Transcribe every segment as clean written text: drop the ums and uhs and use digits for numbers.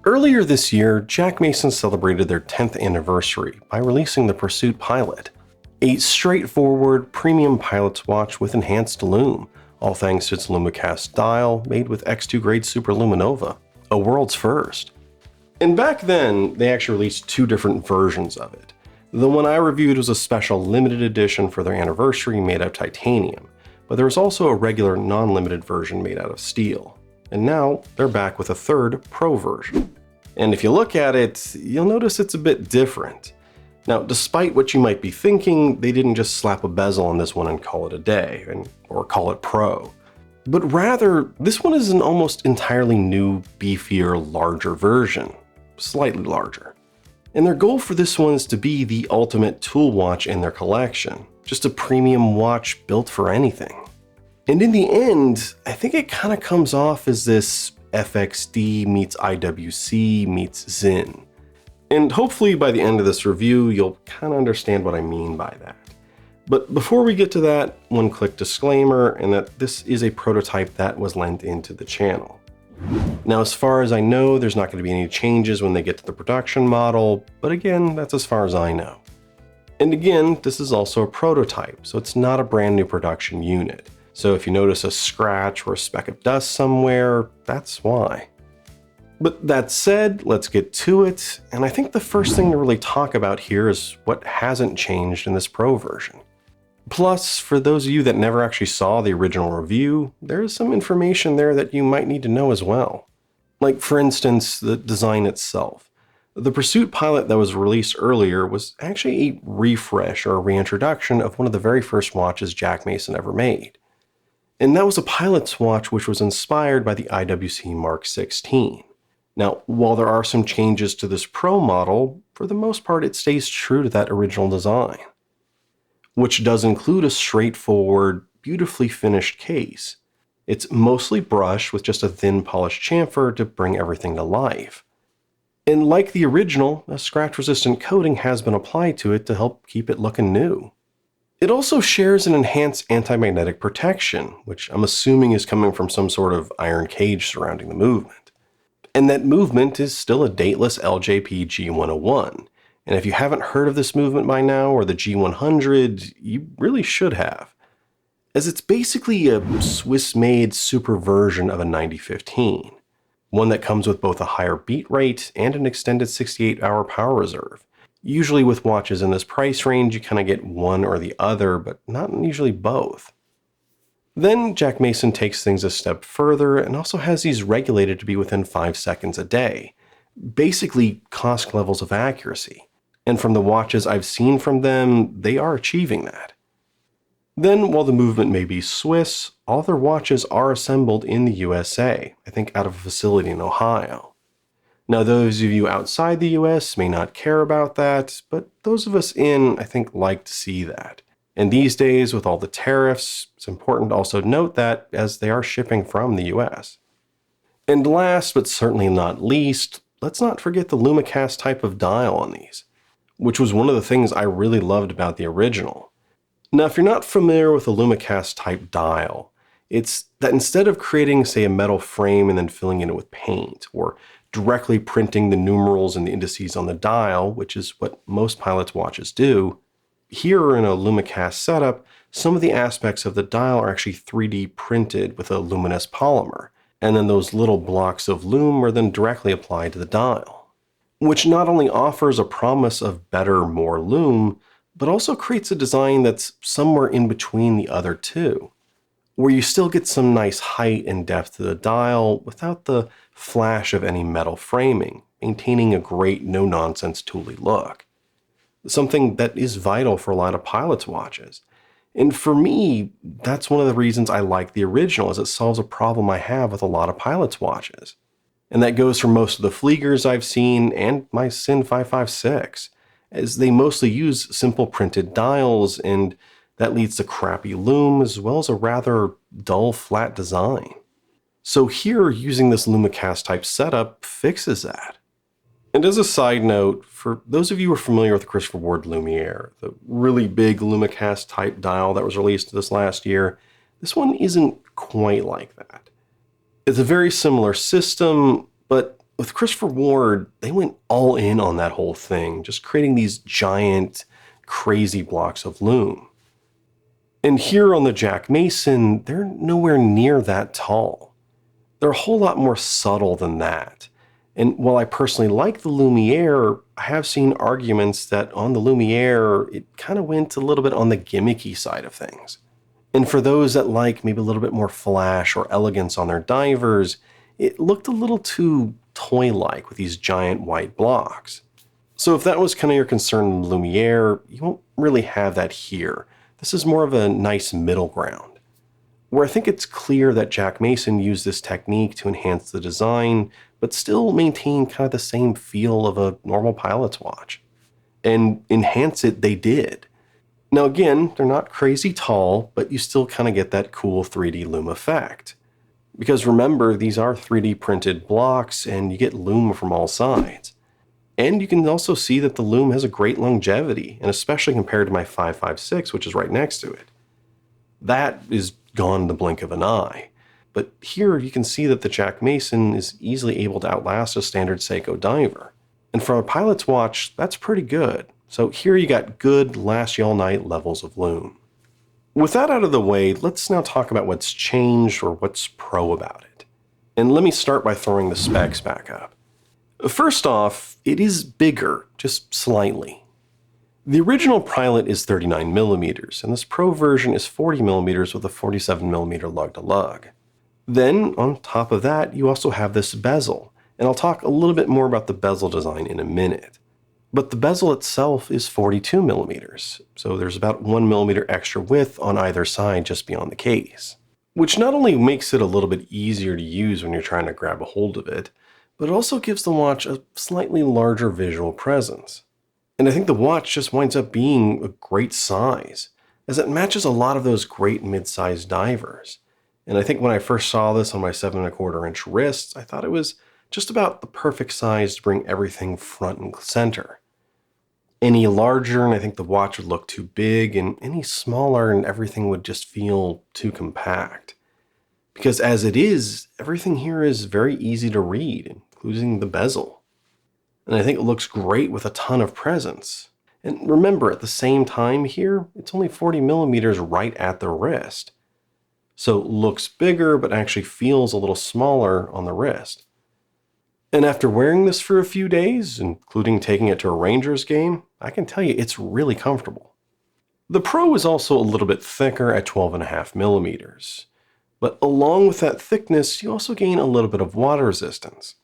Earlier this year, Jack Mason celebrated their 10th anniversary by releasing the Pursit Pilot, a straightforward premium pilot's watch with enhanced lume, all thanks to its Lumicast Dial made with X2 grade superluminova, a world's first. And back then, they actually released two different versions of it. The one I reviewed was a special limited edition for their anniversary made out of titanium, but there was also a regular non-limited version made out of steel. And now they're back with a third Pro version. And if you look at it, you'll notice it's a bit different. Now, despite what you might be thinking, they didn't just slap a bezel on this one and call it a day, or call it Pro. But rather, this one is an almost entirely new, beefier, larger version. Slightly larger. And their goal for this one is to be the ultimate tool watch in their collection. Just a premium watch built for anything. And in the end, I think it kind of comes off as this FXD meets IWC meets Sinn. And hopefully by the end of this review, you'll kind of understand what I mean by that. But before we get to that, one quick disclaimer, and that this is a prototype that was lent into the channel. Now, as far as I know, there's not going to be any changes when they get to the production model, but again, that's as far as I know. And again, this is also a prototype, so it's not a brand new production unit. So if you notice a scratch or a speck of dust somewhere, that's why. But that said, let's get to it, and I think the first thing to really talk about here is what hasn't changed in this Pro version. Plus, for those of you that never actually saw the original review, there's some information there that you might need to know as well. Like, for instance, the design itself. The Pursit Pilot that was released earlier was actually a refresh or a reintroduction of one of the very first watches Jack Mason ever made. And that was a pilot's watch which was inspired by the IWC Mark 16. Now, while there are some changes to this Pro model, for the most part it stays true to that original design. Which does include a straightforward, beautifully finished case. It's mostly brushed with just a thin polished chamfer to bring everything to life. And like the original, a scratch-resistant coating has been applied to it to help keep it looking new. It also shares an enhanced anti-magnetic protection, which I'm assuming is coming from some sort of iron cage surrounding the movement. And that movement is still a dateless LJP G101. And if you haven't heard of this movement by now, or the G100, you really should have. As it's basically a Swiss-made super version of a 9015. One that comes with both a higher beat rate and an extended 68-hour power reserve. Usually with watches in this price range, you kind of get one or the other, but not usually both. Then Jack Mason takes things a step further and also has these regulated to be within 5 seconds a day. Basically, cost levels of accuracy. And from the watches I've seen from them, they are achieving that. Then, while the movement may be Swiss, all their watches are assembled in the USA, I think out of a facility in Ohio. Now, those of you outside the US may not care about that, but those of us in, I think, like to see that. And these days, with all the tariffs, it's important to also note that, as they are shipping from the US. And last, but certainly not least, let's not forget the Lumicast type of dial on these, which was one of the things I really loved about the original. Now, if you're not familiar with a Lumicast type dial, it's that instead of creating, say, a metal frame and then filling it with paint, or directly printing the numerals and the indices on the dial, which is what most pilots' watches do, here in a Lumicast setup, some of the aspects of the dial are actually 3D printed with a luminous polymer, and then those little blocks of lume are then directly applied to the dial. Which not only offers a promise of better, more lume, but also creates a design that's somewhere in between the other two, where you still get some nice height and depth to the dial without the flash of any metal framing, maintaining a great no-nonsense tooly look. Something that is vital for a lot of pilots' watches. And for me, that's one of the reasons I like the original, as it solves a problem I have with a lot of pilots' watches. And that goes for most of the Fliegers I've seen and my Sinn 556, as they mostly use simple printed dials, and that leads to crappy lume as well as a rather dull, flat design. So here, using this Lumicast type setup fixes that. And as a side note, for those of you who are familiar with the Christopher Ward Lumiere, the really big Lumicast type dial that was released this last year, this one isn't quite like that. It's a very similar system, but with Christopher Ward, they went all in on that whole thing, just creating these giant, crazy blocks of loom. And here on the Jack Mason, they're nowhere near that tall. They're a whole lot more subtle than that. And while I personally like the Lumiere, I have seen arguments that on the Lumiere, it kind of went a little bit on the gimmicky side of things. And for those that like maybe a little bit more flash or elegance on their divers, it looked a little too toy-like with these giant white blocks. So if that was kind of your concern in the Lumiere, you won't really have that here. This is more of a nice middle ground, where I think it's clear that Jack Mason used this technique to enhance the design, but still maintain kind of the same feel of a normal pilot's watch. And enhance it they did. Now again, they're not crazy tall, but you still kind of get that cool 3D loom effect. Because remember, these are 3D printed blocks and you get loom from all sides. And you can also see that the loom has a great longevity, and especially compared to my 556, which is right next to it. That is gone in the blink of an eye. But here you can see that the Jack Mason is easily able to outlast a standard Seiko diver. And for a pilot's watch, that's pretty good. So here you got good last you all night levels of loom. With that out of the way, let's now talk about what's changed or what's pro about it. And let me start by throwing the specs back up. First off, it is bigger, just slightly. The original Pilot is 39mm, and this Pro version is 40mm with a 47mm lug-to-lug. Then, on top of that, you also have this bezel, and I'll talk a little bit more about the bezel design in a minute. But the bezel itself is 42mm, so there's about 1mm extra width on either side just beyond the case. Which not only makes it a little bit easier to use when you're trying to grab a hold of it, but it also gives the watch a slightly larger visual presence. And I think the watch just winds up being a great size, as it matches a lot of those great mid-sized divers. And I think when I first saw this on my 7¼ inch wrists, I thought it was just about the perfect size to bring everything front and center. Any larger and I think the watch would look too big, and any smaller and everything would just feel too compact. Because as it is, everything here is very easy to read, including the bezel. And I think it looks great with a ton of presence. And remember, at the same time here, it's only 40mm right at the wrist. So it looks bigger, but actually feels a little smaller on the wrist. And after wearing this for a few days, including taking it to a Rangers game, I can tell you it's really comfortable. The Pro is also a little bit thicker at 12.5mm. But along with that thickness, you also gain a little bit of water resistance.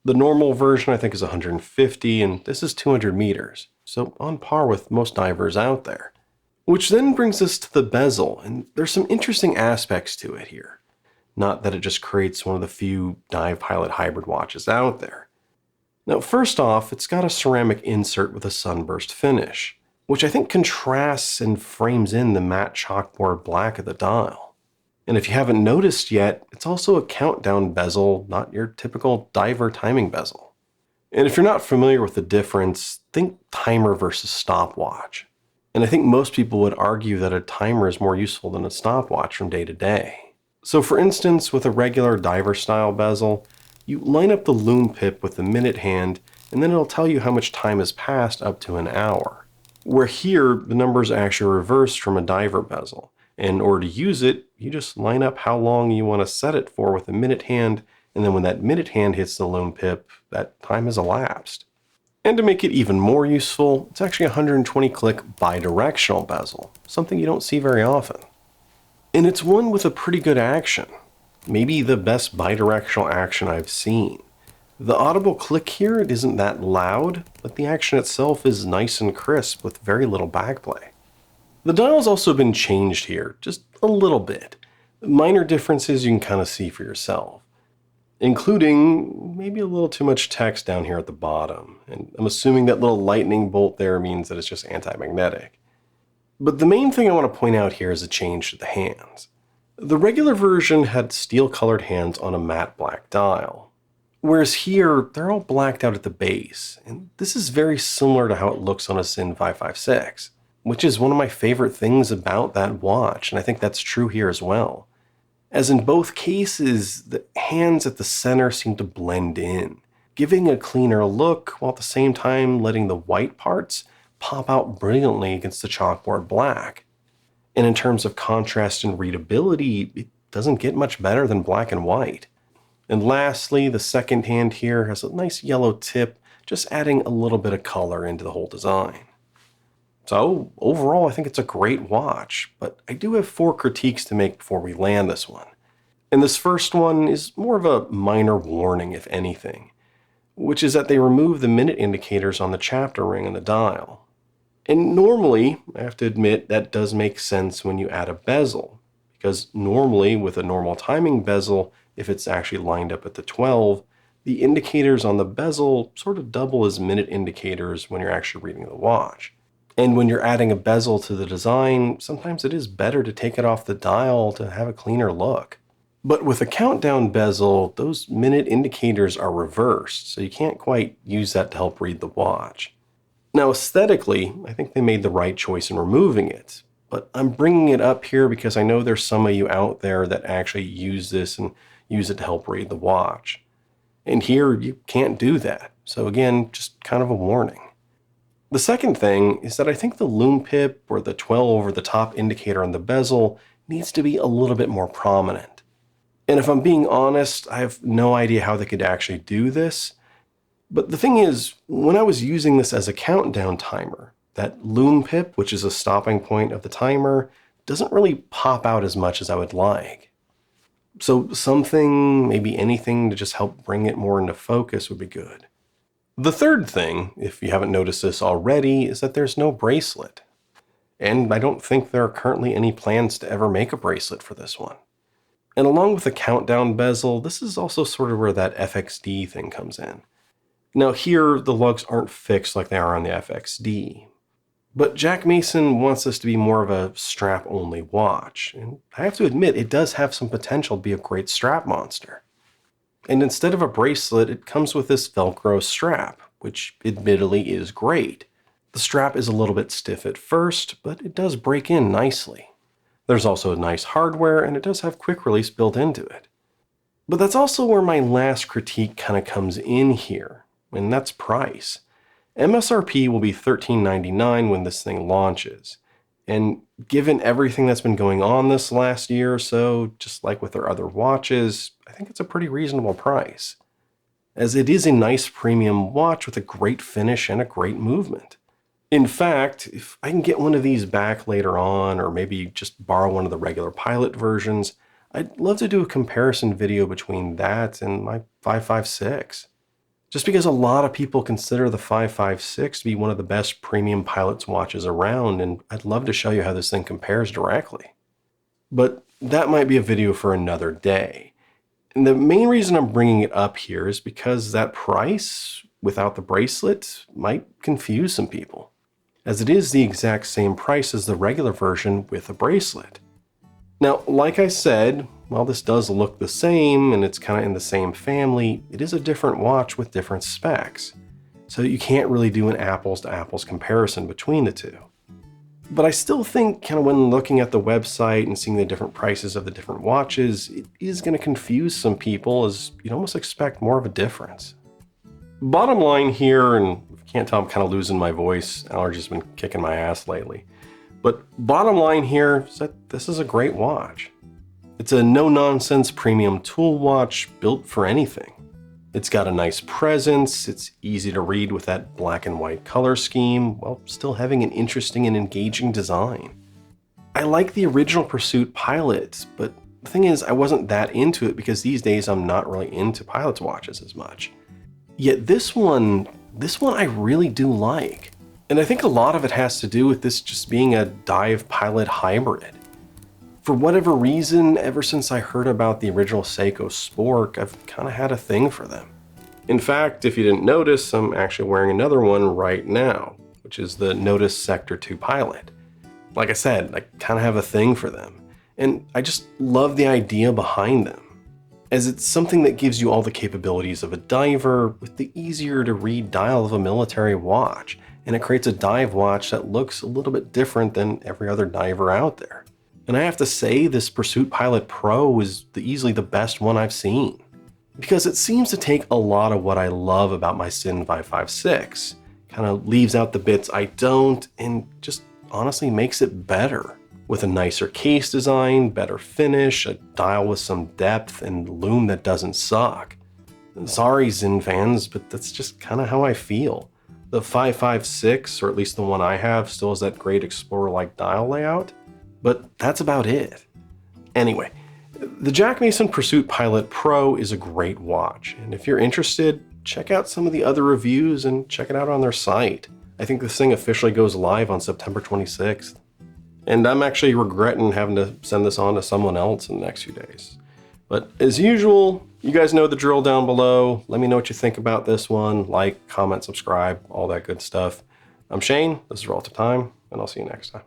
The normal version I think is 150, and this is 200 meters, so on par with most divers out there. Which then brings us to the bezel, and there's some interesting aspects to it here. Not that it just creates one of the few dive pilot hybrid watches out there. Now first off, it's got a ceramic insert with a sunburst finish, which I think contrasts and frames in the matte chalkboard black of the dial. And if you haven't noticed yet, it's also a countdown bezel, not your typical diver timing bezel. And if you're not familiar with the difference, think timer versus stopwatch. And I think most people would argue that a timer is more useful than a stopwatch from day to day. So for instance, with a regular diver style bezel, you line up the loom pip with the minute hand, and then it'll tell you how much time has passed up to an hour. Where here, the numbers are actually reversed from a diver bezel. And in order to use it, you just line up how long you want to set it for with a minute hand, and then when that minute hand hits the loom pip, that time has elapsed. And to make it even more useful, it's actually a 120 click bidirectional bezel, something you don't see very often. And it's one with a pretty good action, maybe the best bidirectional action I've seen. The audible click here isn't that loud, but the action itself is nice and crisp with very little backplay. The dial's also been changed here, just a little bit. Minor differences you can kind of see for yourself, including maybe a little too much text down here at the bottom, and I'm assuming that little lightning bolt there means that it's just anti-magnetic. But the main thing I want to point out here is a change to the hands. The regular version had steel-colored hands on a matte black dial, whereas here they're all blacked out at the base, and this is very similar to how it looks on a Sinn 556. Which is one of my favorite things about that watch, and I think that's true here as well. As in both cases, the hands at the center seem to blend in, giving a cleaner look while at the same time letting the white parts pop out brilliantly against the chalkboard black. And in terms of contrast and readability, it doesn't get much better than black and white. And lastly, the second hand here has a nice yellow tip, just adding a little bit of color into the whole design. So overall, I think it's a great watch, but I do have 4 critiques to make before we land this one. And this first one is more of a minor warning, if anything, which is that they remove the minute indicators on the chapter ring and the dial. And normally, I have to admit, that does make sense when you add a bezel, because normally with a normal timing bezel, if it's actually lined up at the 12, the indicators on the bezel sort of double as minute indicators when you're actually reading the watch. And when you're adding a bezel to the design, sometimes it is better to take it off the dial to have a cleaner look. But with a countdown bezel, those minute indicators are reversed, so you can't quite use that to help read the watch. Now aesthetically, I think they made the right choice in removing it, but I'm bringing it up here because I know there's some of you out there that actually use this and use it to help read the watch. And here you can't do that, so again, just kind of a warning. The second thing is that I think the lume pip or the 12 over the top indicator on the bezel needs to be a little bit more prominent. And if I'm being honest, I have no idea how they could actually do this. But the thing is, when I was using this as a countdown timer, that lume pip, which is a stopping point of the timer, doesn't really pop out as much as I would like. So something, maybe anything to just help bring it more into focus would be good. The third thing, if you haven't noticed this already, is that there's no bracelet. And I don't think there are currently any plans to ever make a bracelet for this one. And along with the countdown bezel, this is also sort of where that FXD thing comes in. Now here, the lugs aren't fixed like they are on the FXD. But Jack Mason wants this to be more of a strap-only watch. And I have to admit, it does have some potential to be a great strap monster. And instead of a bracelet, it comes with this Velcro strap, which admittedly is great. The strap is a little bit stiff at first, but it does break in nicely. There's also nice hardware, and it does have quick release built into it. But that's also where my last critique kind of comes in here, and that's price. MSRP will be $13.99 when this thing launches. And given everything that's been going on this last year or so, just like with their other watches, I think it's a pretty reasonable price. As it is a nice premium watch with a great finish and a great movement. In fact, if I can get one of these back later on, or maybe just borrow one of the regular Pilot versions, I'd love to do a comparison video between that and my 556. Just because a lot of people consider the 556 to be one of the best premium Pilot's watches around, and I'd love to show you how this thing compares directly. But that might be a video for another day. And the main reason I'm bringing it up here is because that price, without the bracelet, might confuse some people, as it is the exact same price as the regular version with a bracelet. Now, like I said, while this does look the same and it's kind of in the same family, it is a different watch with different specs. So you can't really do an apples to apples comparison between the two. But I still think kind of when looking at the website and seeing the different prices of the different watches, it is going to confuse some people as you'd almost expect more of a difference. Bottom line here, and if you can't tell, I'm kind of losing my voice. Allergies been kicking my ass lately. But bottom line here is that this is a great watch. It's a no-nonsense premium tool watch built for anything. It's got a nice presence, it's easy to read with that black and white color scheme, while still having an interesting and engaging design. I like the original Pursit Pilot, but the thing is I wasn't that into it because these days I'm not really into Pilot's watches as much. Yet this one I really do like. And I think a lot of it has to do with this just being a dive Pilot hybrid. For whatever reason, ever since I heard about the original Seiko Spork, I've kind of had a thing for them. In fact, if you didn't notice, I'm actually wearing another one right now, which is the Notice Sector 2 Pilot. Like I said, I kind of have a thing for them, and I just love the idea behind them, as it's something that gives you all the capabilities of a diver with the easier to read dial of a military watch, and it creates a dive watch that looks a little bit different than every other diver out there. And I have to say, this Pursit Pilot Pro is easily the best one I've seen. because it seems to take a lot of what I love about my Sinn 556, kind of leaves out the bits I don't, and just honestly makes it better. With a nicer case design, better finish, a dial with some depth, and loom that doesn't suck. Sorry Sinn fans, but that's just kind of how I feel. The 556, or at least the one I have, still has that great Explorer-like dial layout, but that's about it. Anyway, the Jack Mason Pursuit Pilot Pro is a great watch, and if you're interested, check out some of the other reviews and check it out on their site. I think this thing officially goes live on September 26th. And I'm actually regretting having to send this on to someone else in the next few days. But as usual, you guys know the drill down below. Let me know what you think about this one. Like, comment, subscribe, all that good stuff. I'm Shane, this is Relative Time, and I'll see you next time.